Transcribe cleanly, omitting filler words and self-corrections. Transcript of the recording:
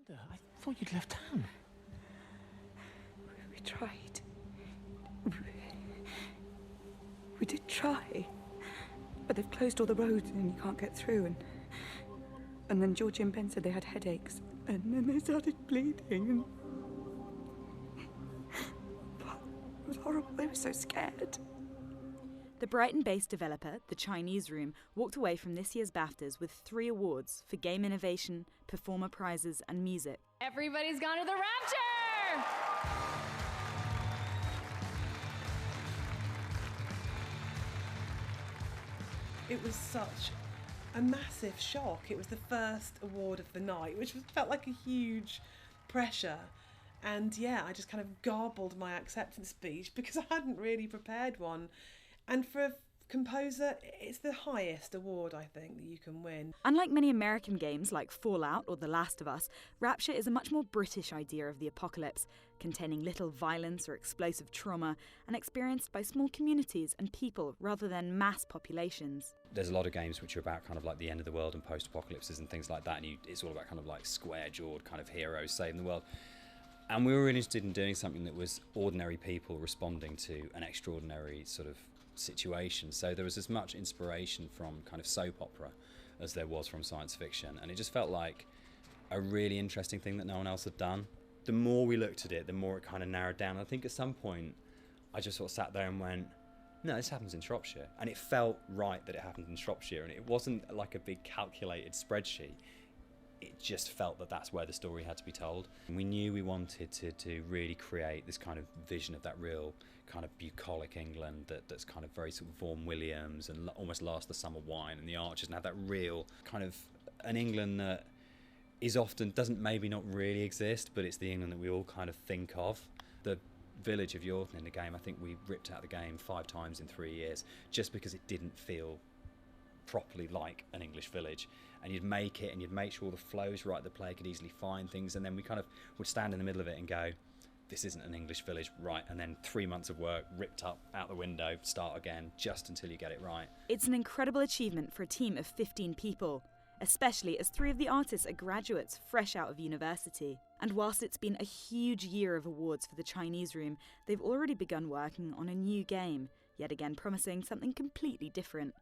Linda, I thought you'd left town. We tried. We did try. But they've closed all the roads and you can't get through. And then Georgie and Ben said they had headaches. And then they started bleeding. And it was horrible. They were so scared. The Brighton-based developer, The Chinese Room, walked away from this year's BAFTAs with 3 awards for game innovation, performer prizes and music. Everybody's gone to the Rapture! It was such a massive shock. It was the first award of the night, which felt like a huge pressure. And yeah, I just kind of garbled my acceptance speech because I hadn't really prepared one. And for a composer, it's the highest award, I think, that you can win. Unlike many American games like Fallout or The Last of Us, Rapture is a much more British idea of the apocalypse, containing little violence or explosive trauma and experienced by small communities and people rather than mass populations. There's a lot of games which are about kind of like the end of the world and post-apocalypses and things like that, and it's all about kind of like square-jawed kind of heroes saving the world. And we were really interested in doing something that was ordinary people responding to an extraordinary sort of situation. So there was as much inspiration from kind of soap opera as there was from science fiction, and it just felt like a really interesting thing that no one else had done. The more we looked at it, the more it kind of narrowed down. I think at some point I just sort of sat there and went, no, this happens in Shropshire. And it felt right that it happened in Shropshire, and it wasn't like a big calculated spreadsheet. It just felt that that's where the story had to be told. And we knew we wanted to really create this kind of vision of that real kind of bucolic England that's kind of very sort of Vaughan Williams and almost Last the Summer Wine and the Archers, and have that real kind of an England that is often, doesn't maybe not really exist, but it's the England that we all kind of think of. The village of Yorton in the game, I think we ripped out the game 5 times in 3 years just because it didn't feel properly like an English village, and you'd make it and you'd make sure all the flow's right, the player could easily find things, and then we kind of would stand in the middle of it and go, this isn't an English village, right, and then 3 months of work ripped up out the window, start again, just until you get it right. It's an incredible achievement for a team of 15 people, especially as 3 of the artists are graduates fresh out of university. And whilst it's been a huge year of awards for the Chinese Room, they've already begun working on a new game, yet again promising something completely different.